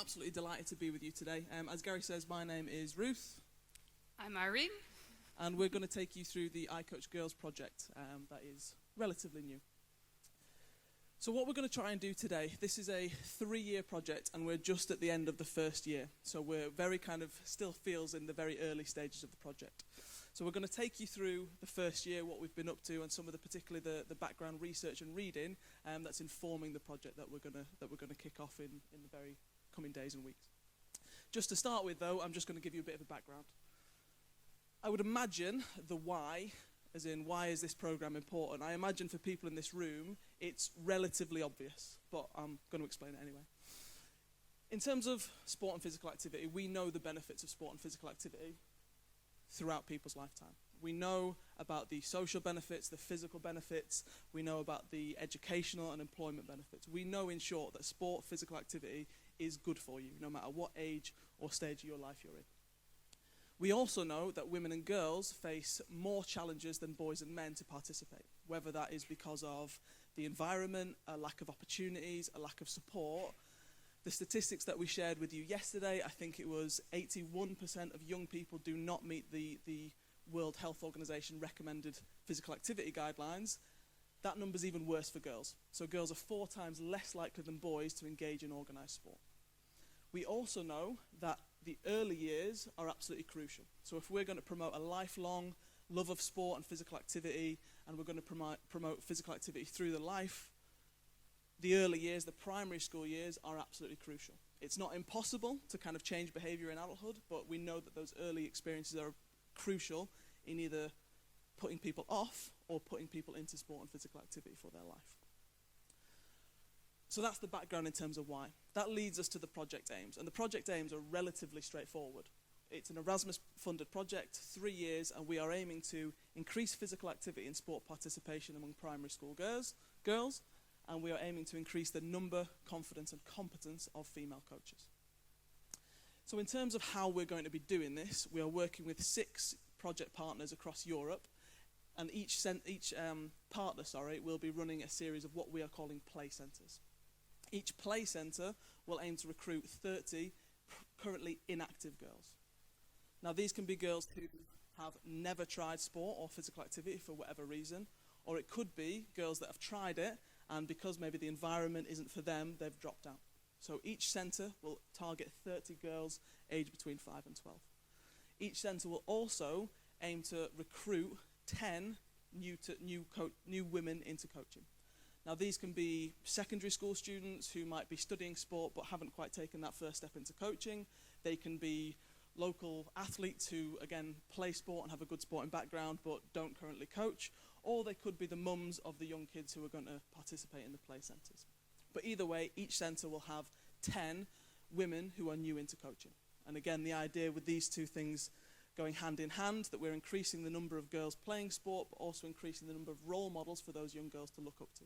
Absolutely delighted to be with you today. As Gary says, my name is Ruth. I'm Irene. And we're going to take you through the ICOACHGIRLS project that is relatively new. So what we're going to try and do today, this is a 3-year project and we're just at the end of the first year. So we're very still feels in the very early stages of the project. So we're going to take you through the first year, what we've been up to, and some of particularly the background research and reading that's informing the project that we're going to kick off in the very coming days and weeks. Just to start with, though, I'm just going to give you a bit of a background. I would imagine the why, as in why is this program important? I imagine for people in this room, it's relatively obvious, but I'm going to explain it anyway. In terms of sport and physical activity, we know the benefits of sport and physical activity throughout people's lifetime. We know about the social benefits, the physical benefits. We know about the educational and employment benefits. We know, in short, that sport, physical activity is good for you, no matter what age or stage of your life you're in. We also know that women and girls face more challenges than boys and men to participate, whether that is because of the environment, a lack of opportunities, a lack of support. The statistics that we shared with you yesterday, I think it was 81% of young people do not meet the World Health Organization recommended physical activity guidelines. That number's even worse for girls. So girls are 4 times less likely than boys to engage in organised sport. We also know that the early years are absolutely crucial. So if we're going to promote a lifelong love of sport and physical activity, and we're going to promote physical activity through the life, the early years, the primary school years, are absolutely crucial. It's not impossible to change behaviour in adulthood, but we know that those early experiences are crucial in either putting people off or putting people into sport and physical activity for their life. So that's the background in terms of why. That leads us to the project aims, and the project aims are relatively straightforward. It's an Erasmus-funded project, 3 years, and we are aiming to increase physical activity and sport participation among primary school girls, and we are aiming to increase the number, confidence, and competence of female coaches. So in terms of how we're going to be doing this, we are working with 6 project partners across Europe, and each partner will be running a series of what we are calling play centres. Each play centre will aim to recruit 30 currently inactive girls. Now these can be girls who have never tried sport or physical activity for whatever reason, or it could be girls that have tried it and because maybe the environment isn't for them, they've dropped out. So each centre will target 30 girls aged between 5 and 12. Each centre will also aim to recruit 10 new women into coaching. Now these can be secondary school students who might be studying sport but haven't quite taken that first step into coaching. They can be local athletes who, again, play sport and have a good sporting background but don't currently coach. Or they could be the mums of the young kids who are going to participate in the play centres. But either way, each centre will have 10 women who are new into coaching. And again, the idea with these two things going hand in hand, that we're increasing the number of girls playing sport, but also increasing the number of role models for those young girls to look up to.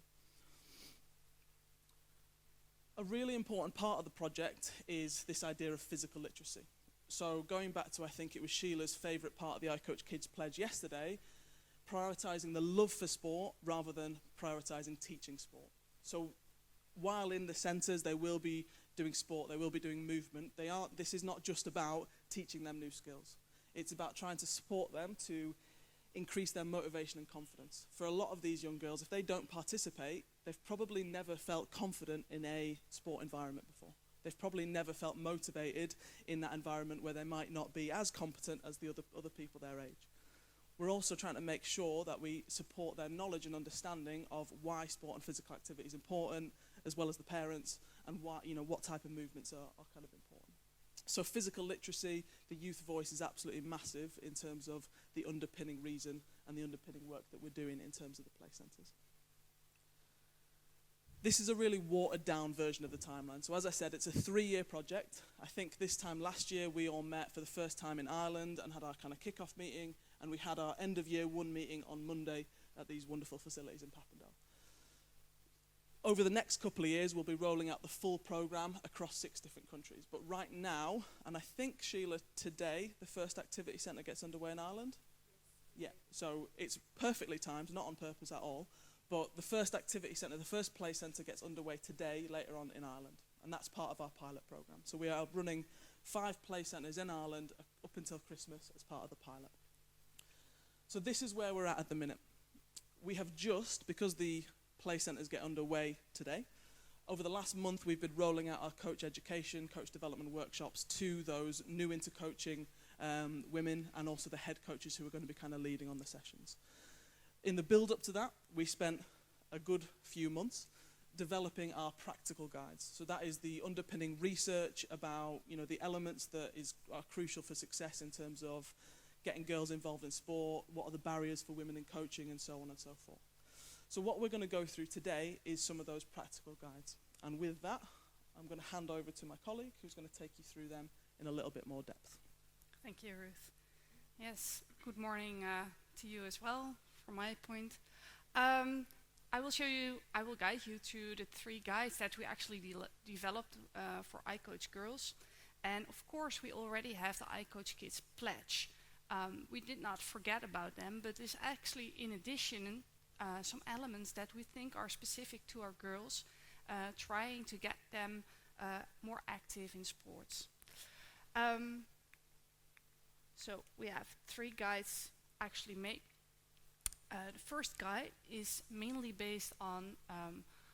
A really important part of the project is this idea of physical literacy. So going back to, I think it was Sheila's favourite part of the iCoach Kids pledge yesterday, prioritising the love for sport rather than prioritising teaching sport. So while in the centres they will be doing sport, they will be doing movement, this is not just about teaching them new skills. It's about trying to support them to increase their motivation and confidence. For a lot of these young girls, if they don't participate, they've probably never felt confident in a sport environment before. They've probably never felt motivated in that environment where they might not be as competent as the other people their age. We're also trying to make sure that we support their knowledge and understanding of why sport and physical activity is important, as well as the parents, and why, what type of movements are important. So physical literacy, the youth voice, is absolutely massive in terms of the underpinning reason and the underpinning work that we're doing in terms of the play centres. This is a really watered down version of the timeline. So as I said, it's a 3-year project. I think this time last year we all met for the first time in Ireland and had our kick-off meeting, and we had our end of year 1 meeting on Monday at these wonderful facilities in Papendale. Over the next couple of years, we'll be rolling out the full programme across 6 different countries. But right now, and I think, Sheila, today, the first activity centre gets underway in Ireland? Yes. Yeah, so it's perfectly timed, not on purpose at all. But the first activity centre, the first play centre gets underway today, later on in Ireland. and that's part of our pilot program. So we are running 5 play centres in Ireland up until Christmas as part of the pilot. So this is where we're at the minute. We have just, because the play centres get underway today, over the last month we've been rolling out our coach education, coach development workshops to those new into coaching women and also the head coaches who are going to be kind of leading on the sessions. In the build up to that, we spent a good few months developing our practical guides. So that is the underpinning research about, the elements that are crucial for success in terms of getting girls involved in sport, what are the barriers for women in coaching, and so on and so forth. So what we're going to go through today is some of those practical guides. And with that, I'm going to hand over to my colleague who's going to take you through them in a little bit more depth. Thank you, Ruth. Yes, good morning to you as well, from my point. I will guide you through the 3 guides that we actually developed for ICOACHGIRLS. And of course, we already have the ICOACHKids pledge. We did not forget about them, but there's actually, in addition, some elements that we think are specific to our girls, trying to get them more active in sports. So we have 3 guides actually made. The first guide is mainly based on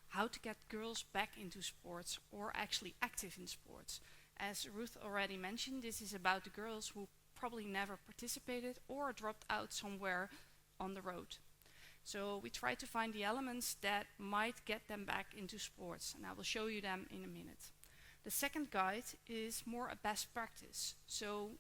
how to get girls back into sports or actually active in sports. As Ruth already mentioned, this is about the girls who probably never participated or dropped out somewhere on the road. So we try to find the elements that might get them back into sports, and I will show you them in a minute. The second guide is more a best practice. So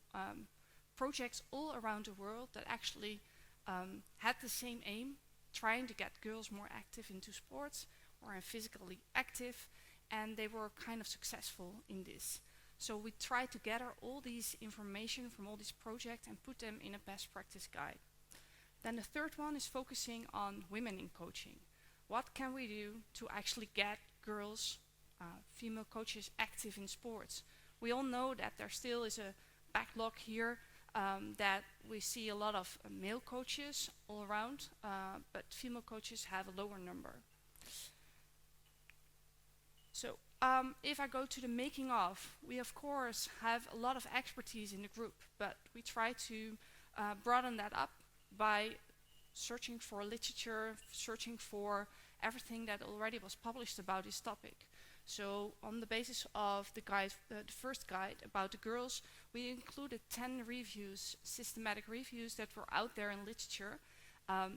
projects all around the world that actually had the same aim, trying to get girls more active into sports or physically active, and they were kind of successful in this. So we try to gather all these information from all these projects and put them in a best practice guide. Then the third one is focusing on women in coaching. What can we do to actually get girls, female coaches, active in sports? We all know that there still is a backlog here, that we see a lot of male coaches all around, but female coaches have a lower number. So if I go to the making of, we of course have a lot of expertise in the group, but we try to broaden that up by searching for literature, searching for everything that already was published about this topic. So on the basis of the guide, the first guide about the girls, we included 10 reviews, systematic reviews that were out there in literature,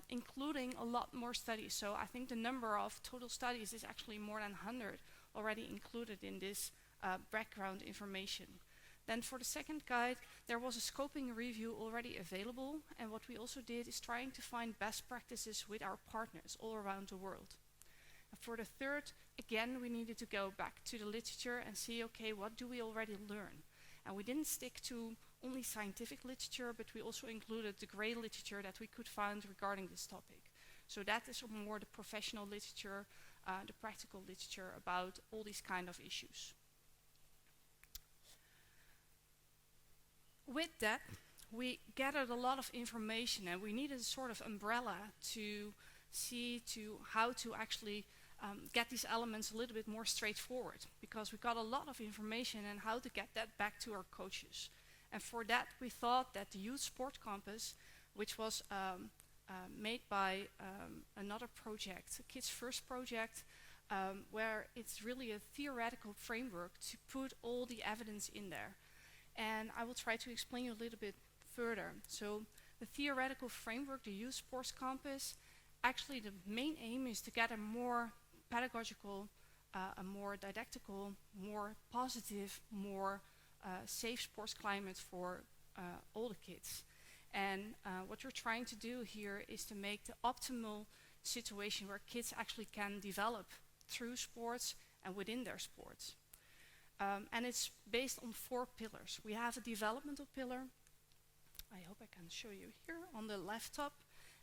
including a lot more studies. So I think the number of total studies is actually more than 100 already included in this background information. Then for the second guide, there was a scoping review already available, and what we also did is trying to find best practices with our partners all around the world. And for the third, again, we needed to go back to the literature and see, okay, what do we already learn? And we didn't stick to only scientific literature, but we also included the gray literature that we could find regarding this topic. So that is more the professional literature, the practical literature about all these kind of issues. With that, we gathered a lot of information, and we needed a sort of umbrella to see how to actually get these elements a little bit more straightforward, because we got a lot of information and how to get that back to our coaches. And for that, we thought that the Youth Sport Compass, which was made by another project, a Kids First project, where it's really a theoretical framework to put all the evidence in there. And I will try to explain you a little bit further. So the theoretical framework, the Youth Sports Compass, actually the main aim is to get a more pedagogical, a more didactical, more positive, more safe sports climate for all the kids. And what we're trying to do here is to make the optimal situation where kids actually can develop through sports and within their sports. And it's based on 4 pillars. We have a developmental pillar. I hope I can show you here on the left top,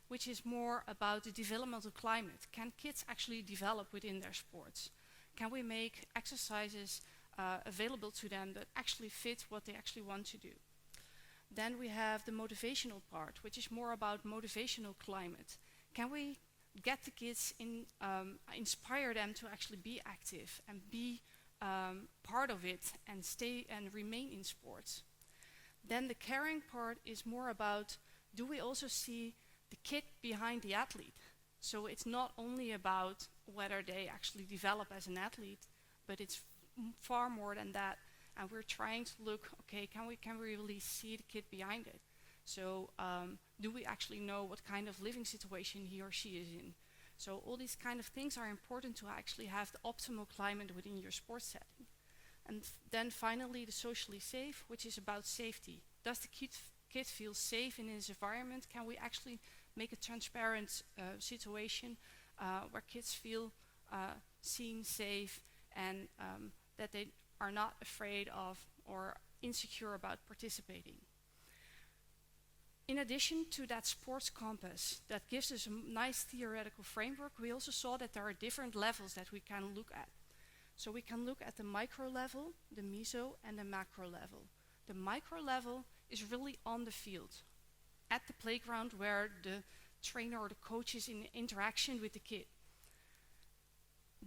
which is more about the developmental climate. Can kids actually develop within their sports? Can we make exercises available to them that actually fit what they actually want to do? Then we have the motivational part, which is more about motivational climate. Can we get the kids inspire them to actually be active and be part of it and stay and remain in sports. Then the caring part is more about, do we also see the kid behind the athlete? So it's not only about whether they actually develop as an athlete, but it's far more than that. And we're trying to look, okay, can we really see the kid behind it? So do we actually know what kind of living situation he or she is in? So all these kind of things are important to actually have the optimal climate within your sports setting. And then finally the socially safe, which is about safety. Does the kid feel safe in his environment? Can we actually make a transparent situation where kids feel seen, safe, and that they are not afraid of or insecure about participating? In addition to that sports compass that gives us a nice theoretical framework, we also saw that there are different levels that we can look at. So we can look at the micro level, the meso, and the macro level. The micro level is really on the field, at the playground where the trainer or the coach is in interaction with the kid.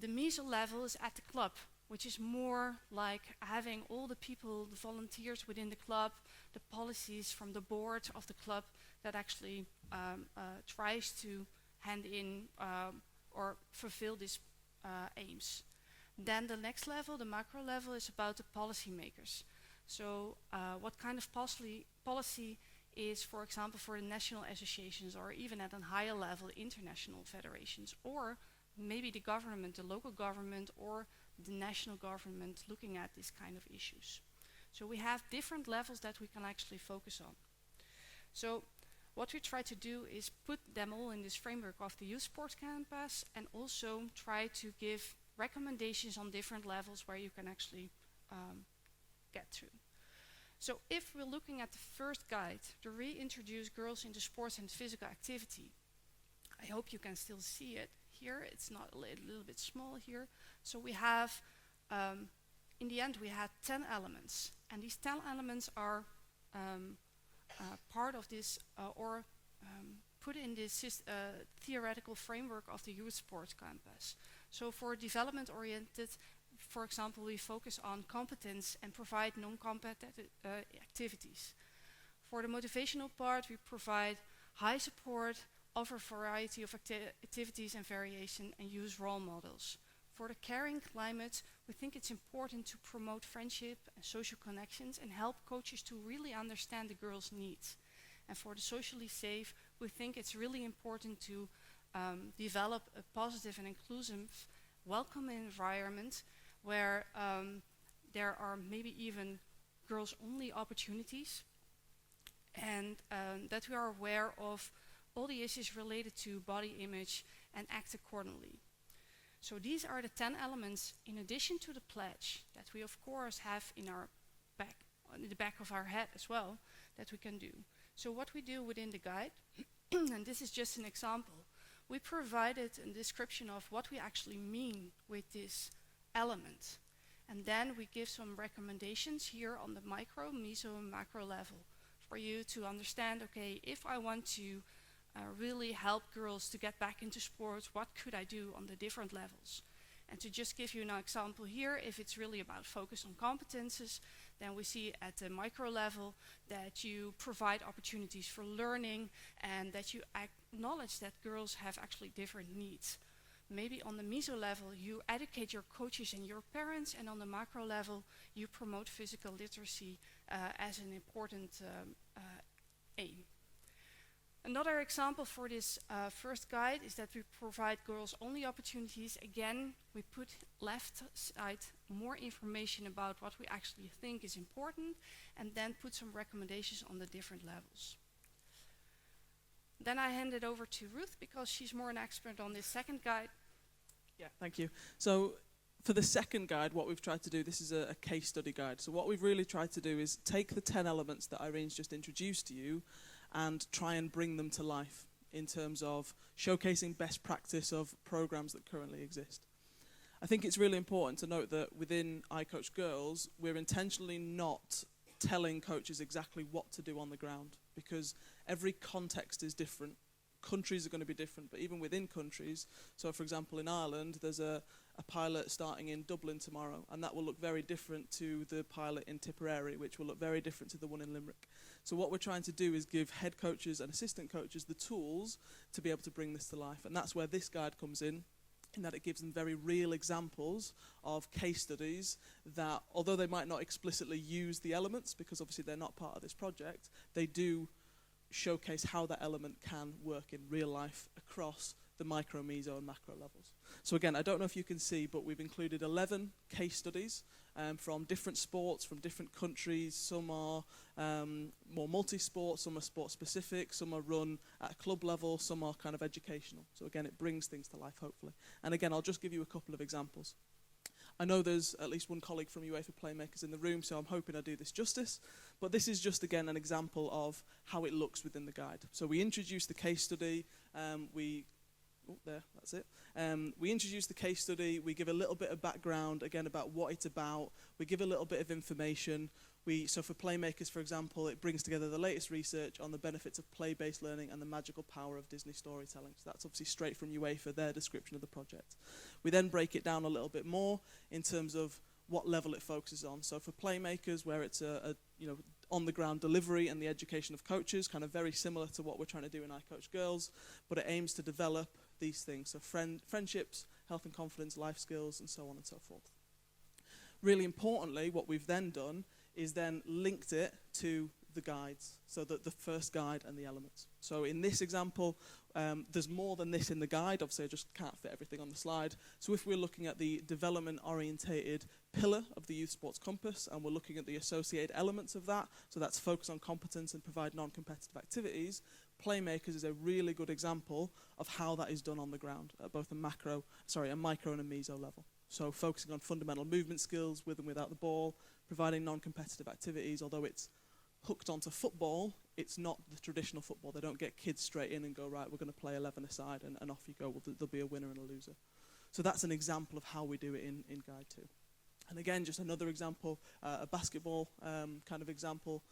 The meso level is at the club, which is more like having all the people, the volunteers within the club, the policies from the board of the club that actually tries to hand in or fulfill these aims. Then the next level, the macro level, is about the policymakers. So what kind of policy is, for example, for the national associations, or even at a higher level, international federations, or maybe the government, the local government, or the national government looking at these kind of issues. So we have different levels that we can actually focus on. So what we try to do is put them all in this framework of the youth sports campus, and also try to give recommendations on different levels where you can actually get through. So if we're looking at the first guide, to reintroduce girls into sports and physical activity, I hope you can still see it here. It's not a little bit small here. So we have, in the end, we had 10 elements. And these 10 elements are part of this, put in this theoretical framework of the youth sports campus. So for development-oriented, for example, we focus on competence and provide non-competitive activities. For the motivational part, we provide high support, offer a variety of activities and variation, and use role models. For the caring climate, we think it's important to promote friendship and social connections and help coaches to really understand the girls' needs. And for the socially safe, we think it's really important to develop a positive and inclusive, welcoming environment where there are maybe even girls-only opportunities, and that we are aware of all the issues related to body image and act accordingly. So these are the 10 elements, in addition to the pledge that we of course have in our back, in the back of our head as well, that we can do. So what we do within the guide, and this is just an example, we provided a description of what we actually mean with this element. And then we give some recommendations here on the micro, meso, and macro level for you to understand, okay, if I want to really help girls to get back into sports, what could I do on the different levels? And to just give you an example here, if it's really about focus on competences, then we see at the micro level that you provide opportunities for learning and that you acknowledge that girls have actually different needs. Maybe on the meso level, you educate your coaches and your parents, and on the macro level, you promote physical literacy as an important aim. Another example for this first guide is that we provide girls-only opportunities. Again, we put left side more information about what we actually think is important, and then put some recommendations on the different levels. Then I hand it over to Ruth, because she's more an expert on this second guide. Yeah, thank you. So for the second guide, what we've tried to do, this is a case study guide. So what we've really tried to do is take the 10 elements that Irene's just introduced to you and try and bring them to life in terms of showcasing best practice of programs that currently exist. I think it's really important to note that within ICOACHGIRLS, we're intentionally not telling coaches exactly what to do on the ground, because every context is different. Countries are going to be different, but even within countries, so for example in Ireland, there's a a pilot starting in Dublin tomorrow, and that will look very different to the pilot in Tipperary, which will look very different to the one in Limerick. So what we're trying to do is give head coaches and assistant coaches the tools to be able to bring this to life, and that's where this guide comes in that it gives them very real examples of case studies that, although they might not explicitly use the elements, because obviously they're not part of this project, they do showcase how that element can work in real life across the micro, meso, and macro levels. So again, I don't know if you can see, but we've included 11 case studies from different sports, from different countries. Some are more multi-sport, some are sport-specific, some are run at a club level, some are kind of educational. So again, it brings things to life, hopefully. And again, I'll just give you a couple of examples. I know there's at least one colleague from UEFA Playmakers in the room, so I'm hoping I do this justice. But this is just, again, an example of how it looks within the guide. So we introduce the case study, we introduce the case study, we give a little bit of background, again, about what it's about, we give a little bit of information. So for Playmakers, for example, it brings together the latest research on the benefits of play-based learning and the magical power of Disney storytelling. So that's obviously straight from UEFA, their description of the project. We then break it down a little bit more in terms of what level it focuses on. So for Playmakers, where it's a on-the-ground delivery and the education of coaches, kind of very similar to what we're trying to do in ICOACHGIRLS, but it aims to develop these things, so friendships, health and confidence, life skills, and so on and so forth. Really importantly, what we've then done is then linked it to the guides, so that the first guide and the elements. So in this example, there's more than this in the guide. Obviously, I just can't fit everything on the slide. So if we're looking at the development-orientated pillar of the Youth Sports Compass, and we're looking at the associated elements of that, so that's focus on competence and provide non-competitive activities, Playmakers is a really good example of how that is done on the ground at both a micro and a meso level. So focusing on fundamental movement skills with and without the ball, providing non-competitive activities. Although it's hooked onto football, it's not the traditional football. They don't get kids straight in and go, right, we're going to play 11 aside and off you go. Well, there'll be a winner and a loser. So that's an example of how we do it in Guide 2. And again, just another example, a basketball kind of example,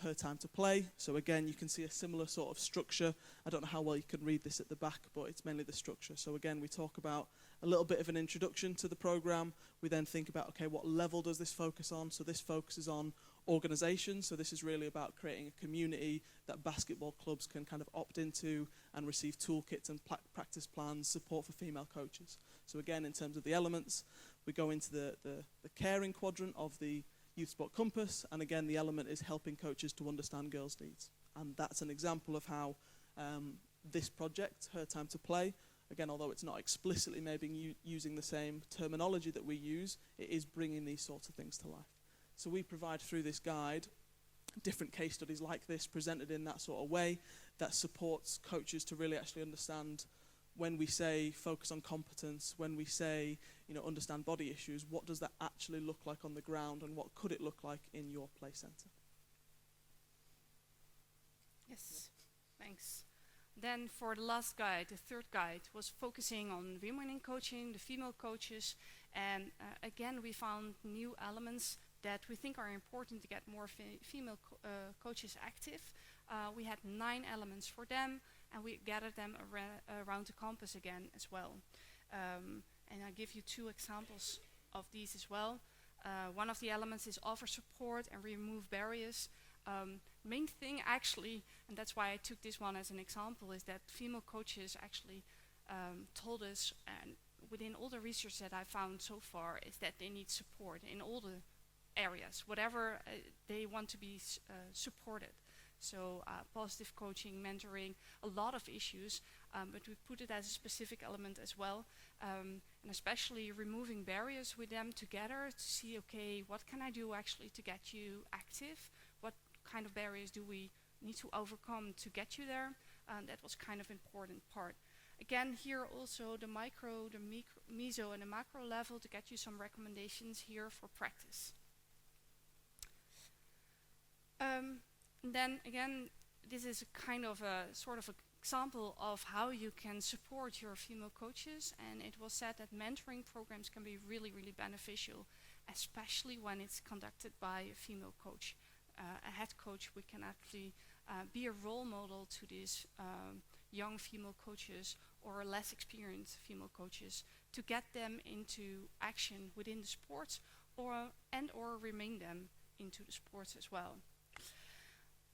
her time to play. So again, you can see a similar sort of structure. I don't know how well you can read this at the back, but it's mainly the structure. So again, we talk about a little bit of an introduction to the program. We then think about, okay, what level does this focus on? So this focuses on organization. So this is really about creating a community that basketball clubs can kind of opt into and receive toolkits and practice plans, support for female coaches. So again, in terms of the elements, we go into the caring quadrant of the Youth Sport Compass, and again, the element is helping coaches to understand girls' needs. And that's an example of how this project, Her Time to Play, again, although it's not explicitly maybe using the same terminology that we use, it is bringing these sorts of things to life. So we provide through this guide different case studies like this, presented in that sort of way, that supports coaches to really actually understand when we say focus on competence, when we say, understand body issues, what does that actually look like on the ground, and what could it look like in your play centre? Yes, thanks. Then for the last guide, the third guide, was focusing on women in coaching, the female coaches, and again we found new elements that we think are important to get more female coaches active. We had 9 elements for them, and we gathered them around the campus again as well. And I'll give you 2 examples of these as well. One of the elements is offer support and remove barriers. Main thing actually, and that's why I took this one as an example, is that female coaches actually told us, and within all the research that I found so far, is that they need support in all the areas, whatever they want to be supported. So positive coaching, mentoring, a lot of issues, but we put it as a specific element as well, and especially removing barriers with them together to see, okay, what can I do actually to get you active? What kind of barriers do we need to overcome to get you there? That was kind of important part. Again, here also the micro, the meso and the macro level to get you some recommendations here for practice. Then again, this is a kind of a sort of example of how you can support your female coaches, and it was said that mentoring programs can be really, really beneficial, especially when it's conducted by a female coach. A head coach, we can actually be a role model to these young female coaches or less experienced female coaches to get them into action within the sports or remain them into the sports as well.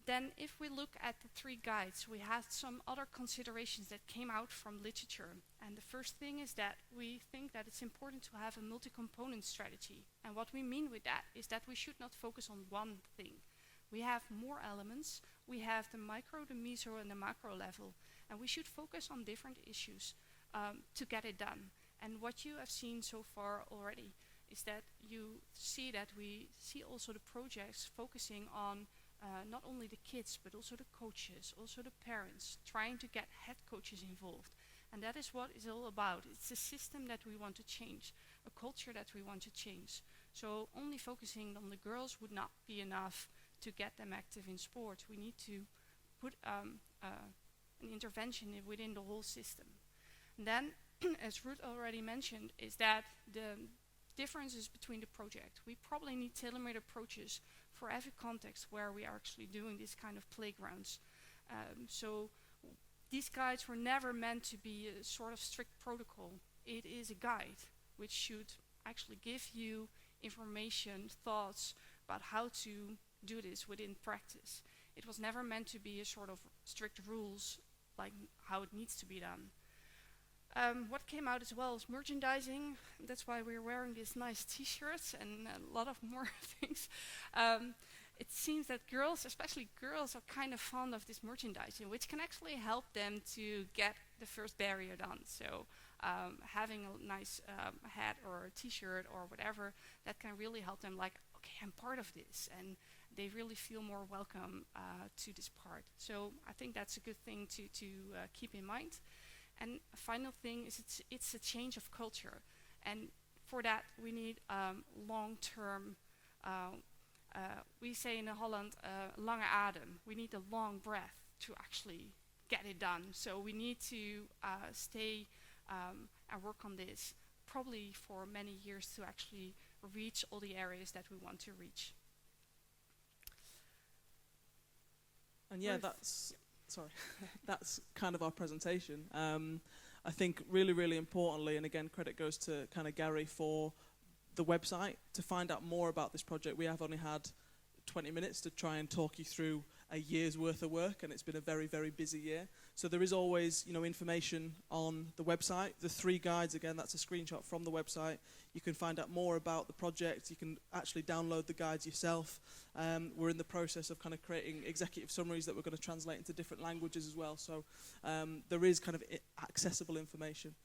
Then if we look at the 3 guides, we had some other considerations that came out from literature. And the first thing is that we think that it's important to have a multi-component strategy. And what we mean with that is that we should not focus on one thing. We have more elements. We have the micro, the meso, and the macro level. And we should focus on different issues to get it done. And what you have seen so far already is that you see that we see also the projects focusing on not only the kids, but also the coaches, also the parents, trying to get head coaches involved. And that is what it's all about. It's a system that we want to change, a culture that we want to change. So only focusing on the girls would not be enough to get them active in sport. We need to put an intervention within the whole system. And then, as Ruth already mentioned, is that the differences between the project. We probably need tailor-made approaches for every context where we are actually doing this kind of playgrounds. So these guides were never meant to be a sort of strict protocol. It is a guide which should actually give you information, thoughts about how to do this within practice. It was never meant to be a sort of strict rules like how it needs to be done. What came out as well is merchandising. That's why we're wearing these nice t-shirts and a lot of more things. It seems that girls, especially girls, are kind of fond of this merchandising, which can actually help them to get the first barrier done. So having a nice hat or a t-shirt or whatever, that can really help them like, okay, I'm part of this. And they really feel more welcome to this part. So I think that's a good thing to keep in mind. And a final thing is it's a change of culture. And for that, we need long-term, we say in Holland, lange adem. We need a long breath to actually get it done. So we need to stay and work on this probably for many years to actually reach all the areas that we want to reach. And yeah, that's kind of our presentation. I think really importantly, and again, credit goes to kind of Gary for the website. To find out more about this project, we have only had 20 minutes to try and talk you through a year's worth of work, and it's been a very busy year. So there is always, information on the website. The 3 guides, again, that's a screenshot from the website. You can find out more about the project. You can actually download the guides yourself. We're in the process of kind of creating executive summaries that we're going to translate into different languages as well. So there is kind of accessible information.